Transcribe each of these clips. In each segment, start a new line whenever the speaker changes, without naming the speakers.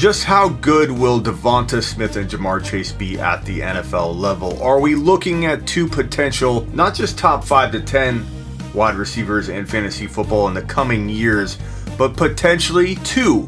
Just how good will DeVonta Smith and Ja'Marr Chase be at the NFL level? Are we looking at two potential, not just top 5 to 10 wide receivers in fantasy football in the coming years, but potentially two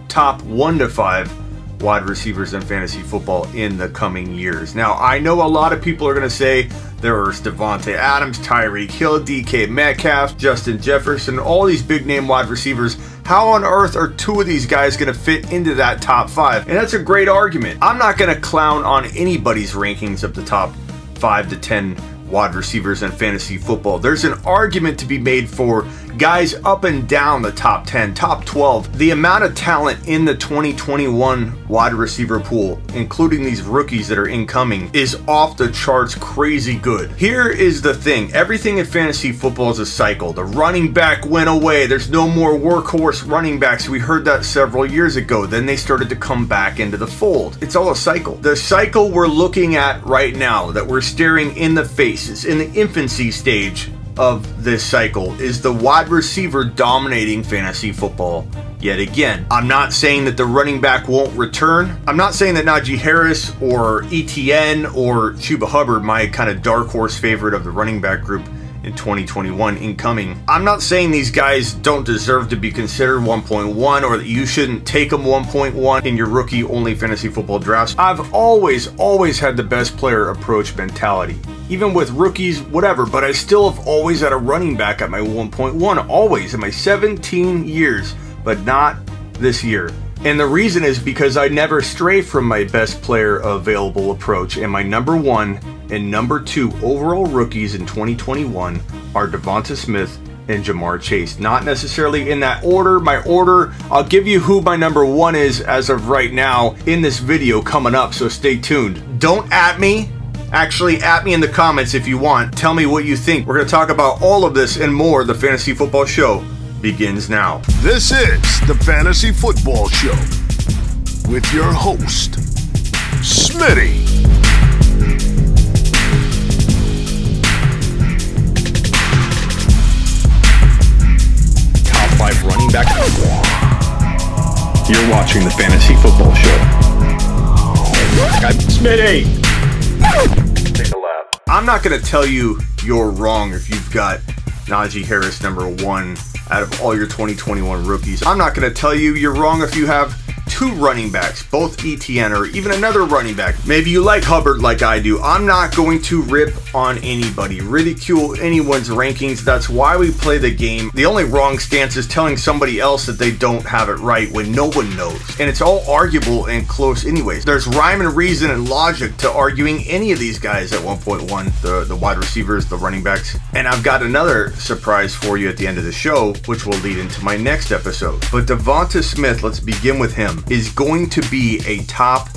top 1 to 5 wide receivers in fantasy football in the coming years? Now, I know a lot of people are going to say there's Devontae Adams, Tyreek Hill, DK Metcalf, Justin Jefferson, all these big name wide receivers. How on earth are two of these guys going to fit into that top 5? And that's a great argument. I'm not going to clown on anybody's rankings of the top 5 to 10 wide receivers in fantasy football. There's an argument to be made for guys up and down the top 10, top 12. The amount of talent in the 2021 wide receiver pool, including these rookies that are incoming, is off the charts crazy good. Here is the thing. Everything in fantasy football is a cycle. The running back went away. There's no more workhorse running backs. We heard that several years ago. Then they started to come back into the fold. It's all a cycle. The cycle we're looking at right now, that we're staring in the face, is in the infancy stage of this cycle, is the wide receiver dominating fantasy football yet again. I'm not saying that the running back won't return. I'm not saying that Najee Harris or ETN or Chuba Hubbard, my kind of dark horse favorite of the running back group in 2021 incoming, I'm not saying these guys don't deserve to be considered 1.1 or that you shouldn't take them 1.1 in your rookie only fantasy football drafts. I've always had the best player approach mentality, even with rookies, whatever, but I still have always had a running back at my 1.1, always in my 17 years, but not this year. And the reason is because I never stray from my best player available approach, and my number 1 and number 2 overall rookies in 2021 are DeVonta Smith and Ja'Marr Chase. Not necessarily in that order. My order, I'll give you who my number 1 is as of right now in this video coming up, so stay tuned. Don't at me. Actually, at me in the comments if you want. Tell me what you think. We're going to talk about all of this and more. The Fantasy Football Show begins now.
This is the Fantasy Football Show with your host, Smitty.
Top 5 running back. You're watching the Fantasy Football Show. I'm Smitty. Take a lap. I'm not going to tell you you're wrong if you've got Najee Harris number 1 out of all your 2021 rookies. I'm not going to tell you you're wrong if you have 2 running backs, both ETN or even another running back. Maybe you like Hubbard like I do. I'm not going to rip on anybody, ridicule anyone's rankings. That's why we play the game. The only wrong stance is telling somebody else that they don't have it right when no one knows. And it's all arguable and close anyways. There's rhyme and reason and logic to arguing any of these guys at 1.1, the wide receivers, the running backs. And I've got another surprise for you at the end of the show, which will lead into my next episode. But DeVonta Smith, let's begin with him, is going to be a top,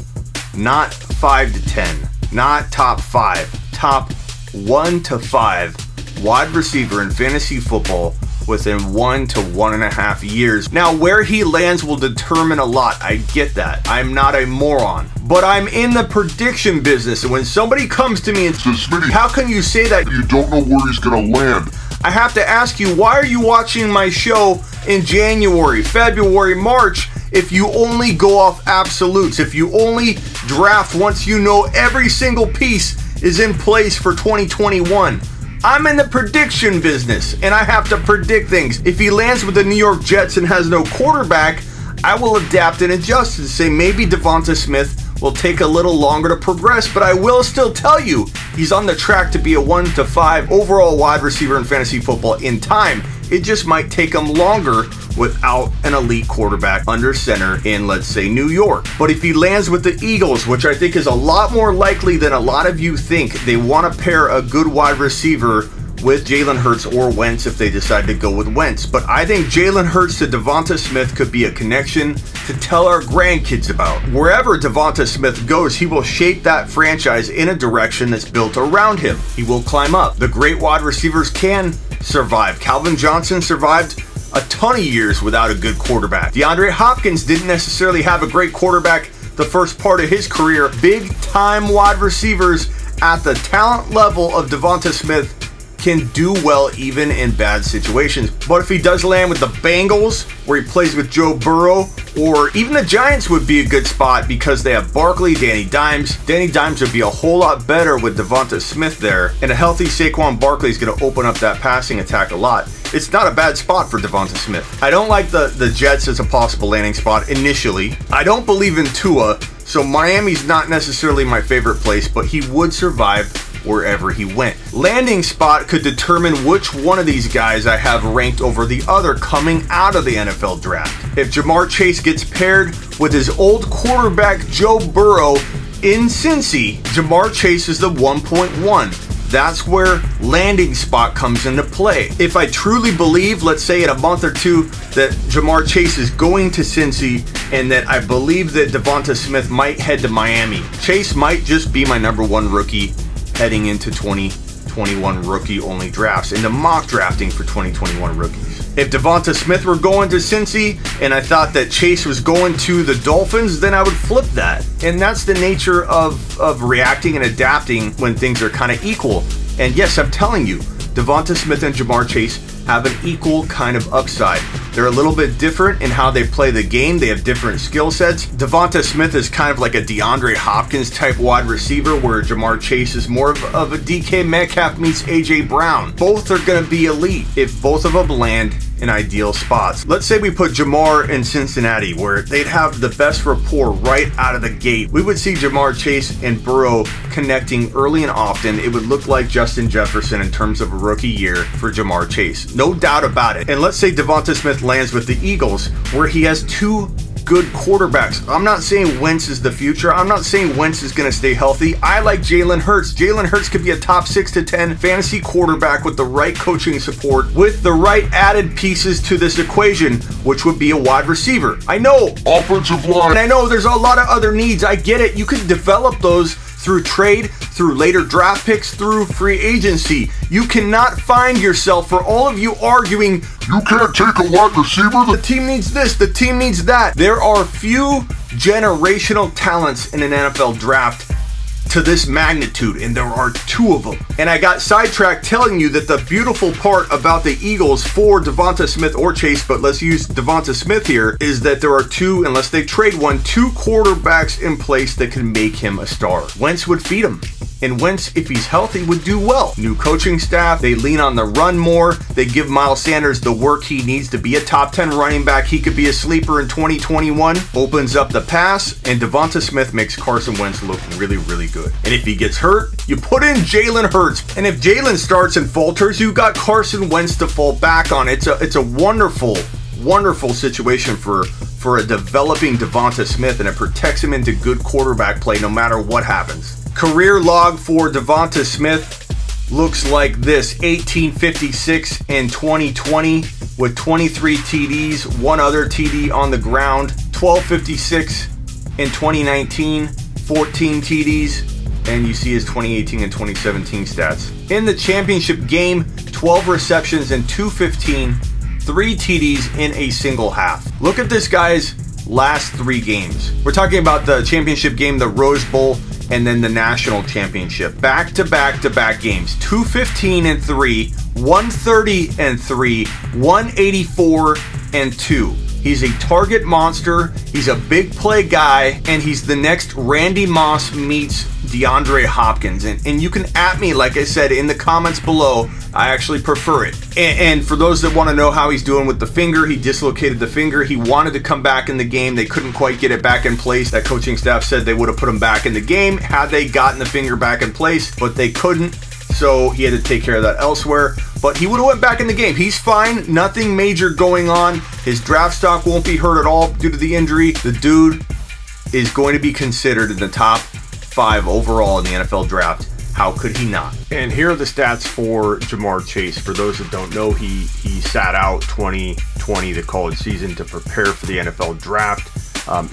not 5 to 10, not top 5, top 1 to 5 wide receiver in fantasy football within 1 to 1.5 years. Now, where he lands will determine a lot. I get that. I'm not a moron. But I'm in the prediction business, and when somebody comes to me and says, Smitty, how can you say that?
You don't know where he's going to land.
I have to ask you, why are you watching my show in January, February, March, if you only go off absolutes, if you only draft once you know every single piece is in place for 2021? I'm in the prediction business, and I have to predict things. If he lands with the New York Jets and has no quarterback, I will adapt and adjust and say maybe DeVonta Smith will take a little longer to progress, but I will still tell you he's on the track to be a 1 to 5 overall wide receiver in fantasy football in time. It just might take him longer without an elite quarterback under center in, let's say, New York. But if he lands with the Eagles, which I think is a lot more likely than a lot of you think, they want to pair a good wide receiver with Jalen Hurts or Wentz if they decide to go with Wentz. But I think Jalen Hurts to DeVonta Smith could be a connection to tell our grandkids about. Wherever DeVonta Smith goes, he will shape that franchise in a direction that's built around him. He will climb up. The great wide receivers can survive. Calvin Johnson survived a ton of years without a good quarterback. DeAndre Hopkins didn't necessarily have a great quarterback the first part of his career. Big time wide receivers at the talent level of DeVonta Smith can do well even in bad situations. But if he does land with the Bengals, where he plays with Joe Burrow, or even the Giants would be a good spot because they have Barkley, Danny Dimes. Danny Dimes would be a whole lot better with DeVonta Smith there, and a healthy Saquon Barkley is going to open up that passing attack a lot. It's not a bad spot for DeVonta Smith. I don't like the Jets as a possible landing spot initially. I don't believe in Tua, so Miami's not necessarily my favorite place, but he would survive wherever he went. Landing spot could determine which one of these guys I have ranked over the other coming out of the NFL draft. If Jamar Chase gets paired with his old quarterback Joe Burrow in Cincy, Jamar Chase is the 1.1. That's where landing spot comes into play. If I truly believe, let's say in a month or two, that Jamar Chase is going to Cincy and that I believe that DeVonta Smith might head to Miami, Chase might just be my #1 rookie heading into 2021 rookie-only drafts, into mock drafting for 2021 rookies. If DeVonta Smith were going to Cincy and I thought that Chase was going to the Dolphins, then I would flip that. And that's the nature of reacting and adapting when things are kind of equal. And yes, I'm telling you, DeVonta Smith and Jamar Chase have an equal kind of upside. They're a little bit different in how they play the game. They have different skill sets. DeVonta Smith is kind of like a DeAndre Hopkins type wide receiver, where Jamar Chase is more of a DK Metcalf meets AJ Brown. Both are going to be elite if both of them land in ideal spots. Let's say we put Jamar in Cincinnati, where they'd have the best rapport right out of the gate. We would see Jamar Chase and Burrow connecting early and often. It would look like Justin Jefferson in terms of a rookie year for Jamar Chase. No doubt about it. And let's say DeVonta Smith lands with the Eagles, where he has two good quarterbacks. I'm not saying Wentz is the future. I'm not saying Wentz is going to stay healthy. I like Jalen Hurts. Jalen Hurts could be a top 6 to 10 fantasy quarterback with the right coaching support, with the right added pieces to this equation, which would be a wide receiver. I know offensive line, and I know there's a lot of other needs. I get it. You can develop those through trade, through later draft picks, through free agency. You cannot find yourself, for all of you arguing, you can't take a wide receiver, the team needs this, the team needs that. There are few generational talents in an NFL draft to this magnitude, and there are 2 of them. And I got sidetracked telling you that the beautiful part about the Eagles for DeVonta Smith or Chase, but let's use DeVonta Smith here, is that there are 2, unless they trade one, 2 quarterbacks in place that can make him a star. Wentz would feed him. And Wentz, if he's healthy, would do well. New coaching staff, they lean on the run more. They give Miles Sanders the work he needs to be a top 10 running back. He could be a sleeper in 2021. Opens up the pass, and DeVonta Smith makes Carson Wentz look really, really good. And if he gets hurt, you put in Jalen Hurts. And if Jalen starts and falters, you got Carson Wentz to fall back on. It's a wonderful situation for a developing DeVonta Smith, and it protects him into good quarterback play no matter what happens. Career log for DeVonta Smith looks like this: 1856 in 2020 with 23 TDs, 1 other TD on the ground. 1256 in 2019, 14 TDs, and you see his 2018 and 2017 stats. In the championship game, 12 receptions and 215, 3 TDs in a single half. Look at this guy's last 3 games. We're talking about the championship game, the Rose Bowl, and then the national championship. Back-to-back games. 215 and 3, 130 and 3, 184 and 2. He's a target monster. He's a big play guy, and he's the next Randy Moss meets DeAndre Hopkins. And you can at me, like I said, in the comments below. I actually prefer it. And for those that want to know how he's doing with the finger, he dislocated the finger. He wanted to come back in the game. They couldn't quite get it back in place. That coaching staff said they would have put him back in the game had they gotten the finger back in place, but they couldn't. So he had to take care of that elsewhere. But he would have went back in the game. He's fine. Nothing major going on. His draft stock won't be hurt at all due to the injury. The dude is going to be considered in the top 5 overall in the NFL draft. How could he not? And here are the stats for Jamar Chase. For those that don't know, he sat out 2020, the college season, to prepare for the NFL draft.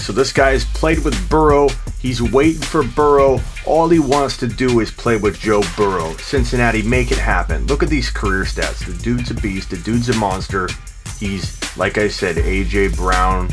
So this guy's played with Burrow. He's waiting for Burrow. All he wants to do is play with Joe Burrow. Cincinnati, make it happen. Look at these career stats. The dude's a beast. The dude's a monster. He's, like I said, AJ Brown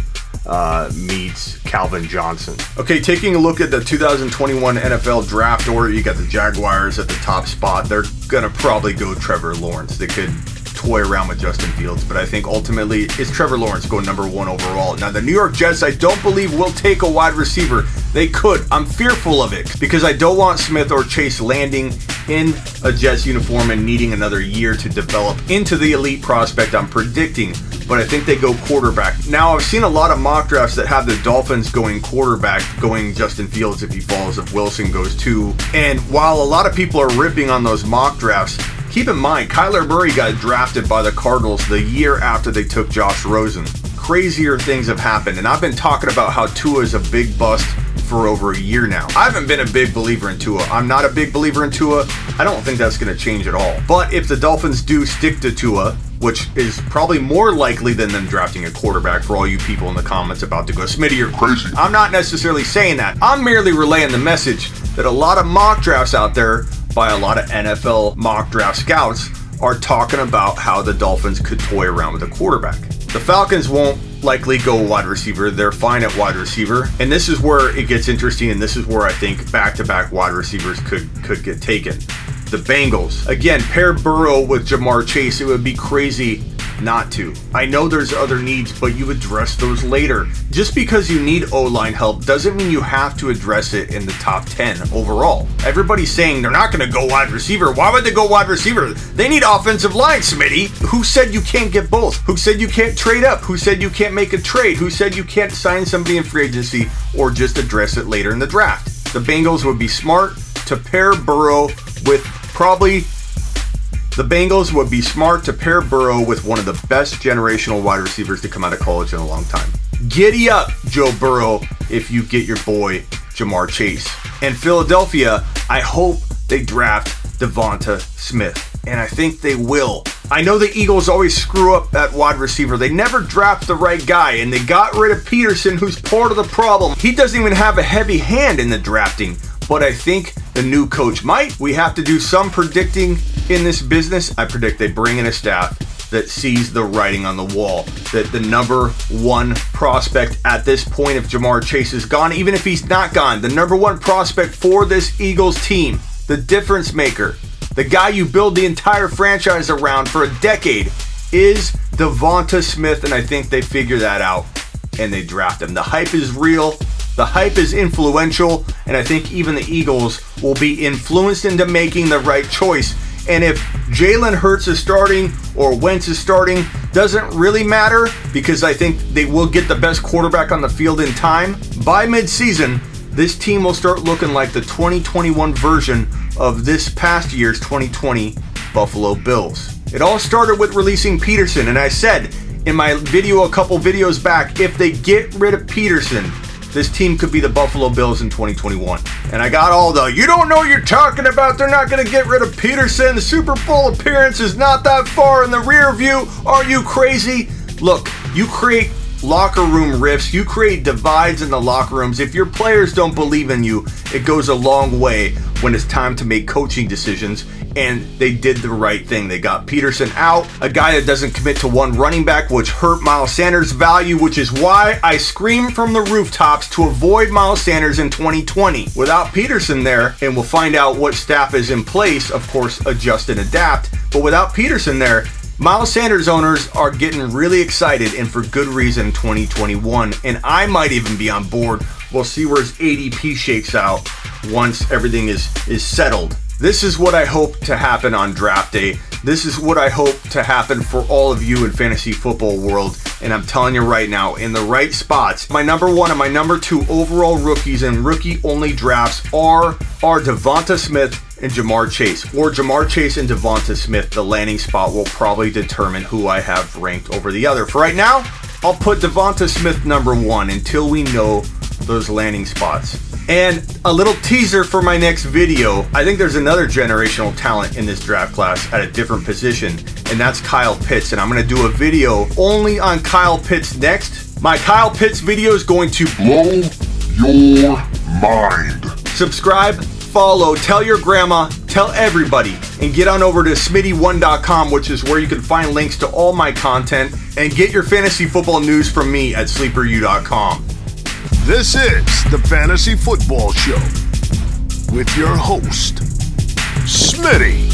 meets Calvin Johnson. Okay, taking a look at the 2021 NFL draft order, you got the Jaguars at the top spot. They're gonna probably go Trevor Lawrence. They could toy around with Justin Fields, but I think ultimately it's Trevor Lawrence going #1 overall. Now the New York Jets, I don't believe will take a wide receiver. They could. I'm fearful of it because I don't want Smith or Chase landing in a Jets uniform and needing another year to develop into the elite prospect I'm predicting, but I think they go quarterback. Now I've seen a lot of mock drafts that have the Dolphins going quarterback, going Justin Fields if he falls, if Wilson goes too. And while a lot of people are ripping on those mock drafts, keep in mind, Kyler Murray got drafted by the Cardinals the year after they took Josh Rosen. Crazier things have happened, and I've been talking about how Tua is a big bust for over a year now. I haven't been a big believer in Tua. I'm not a big believer in Tua. I don't think that's going to change at all. But if the Dolphins do stick to Tua, which is probably more likely than them drafting a quarterback for all you people in the comments about to go, Smitty, you're crazy. I'm not necessarily saying that. I'm merely relaying the message that a lot of mock drafts out there by a lot of NFL mock draft scouts are talking about how the Dolphins could toy around with a quarterback. The Falcons won't likely go wide receiver. They're fine at wide receiver. And this is where it gets interesting, and this is where I think back-to-back wide receivers could get taken. The Bengals. Again, pair Burrow with Jamar Chase. It would be crazy not to. I know there's other needs, but you address those later. Just because you need O-line help doesn't mean you have to address it in the top 10 overall. Everybody's saying they're not going to go wide receiver. Why would they go wide receiver? They need offensive line, Smitty. Who said you can't get both? Who said you can't trade up? Who said you can't make a trade? Who said you can't sign somebody in free agency or just address it later in the draft? The Bengals would be smart to pair Burrow with The Bengals would be smart to pair Burrow with one of the best generational wide receivers to come out of college in a long time. Giddy up, Joe Burrow, if you get your boy Jamar Chase. And Philadelphia, I hope they draft DeVonta Smith. And I think they will. I know the Eagles always screw up at wide receiver. They never draft the right guy, and they got rid of Peterson, who's part of the problem. He doesn't even have a heavy hand in the drafting, but I think the new coach might. We have to do some predicting in this business. I predict they bring in a staff that sees the writing on the wall, that the #1 prospect at this point, if Jamar Chase is gone, even if he's not gone, the #1 prospect for this Eagles team, the difference maker, the guy you build the entire franchise around for a decade, is DeVonta Smith, and I think they figure that out and they draft him. The hype is real. The hype is influential, and I think even the Eagles will be influenced into making the right choice. And if Jalen Hurts is starting or Wentz is starting, doesn't really matter because I think they will get the best quarterback on the field in time. By midseason, this team will start looking like the 2021 version of this past year's 2020 Buffalo Bills. It all started with releasing Peterson, and I said in my video a couple videos back, if they get rid of Peterson, this team could be the Buffalo Bills in 2021. And I got all the, you don't know what you're talking about, they're not going to get rid of Peterson, the Super Bowl appearance is not that far in the rear view, are you crazy? Look, you create locker room rifts, you create divides in the locker rooms. If your players don't believe in you, it goes a long way when it's time to make coaching decisions, and they did the right thing. They got Peterson out, a guy that doesn't commit to one running back, which hurt Miles Sanders' value, which is why I scream from the rooftops to avoid Miles Sanders in 2020. Without Peterson there, and we'll find out what staff is in place, of course, adjust and adapt, but without Peterson there, Miles Sanders owners are getting really excited, and for good reason, in 2021, and I might even be on board. We'll see where his ADP shakes out once everything is settled. This is what I hope to happen on draft day. This is what I hope to happen for all of you in fantasy football world, and I'm telling you right now, in the right spots, my #1 and my #2 overall rookies and rookie-only drafts are DeVonta Smith and Jamar Chase, or Jamar Chase and DeVonta Smith. The landing spot will probably determine who I have ranked over the other. For right now, I'll put DeVonta Smith #1 until we know those landing spots. And a little teaser for my next video, I think there's another generational talent in this draft class at a different position, and that's Kyle Pitts, and I'm going to do a video only on Kyle Pitts next. My Kyle Pitts video is going to
blow your mind.
Subscribe, follow, tell your grandma, Tell everybody and get on over to Smitty1.com, which is where you can find links to all my content, and get your fantasy football news from me at SleeperU.com.
This is the Fantasy Football Show with your host, Smitty.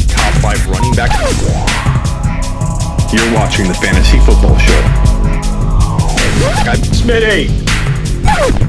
Top 5 running back. You're watching the Fantasy Football Show. Smitty.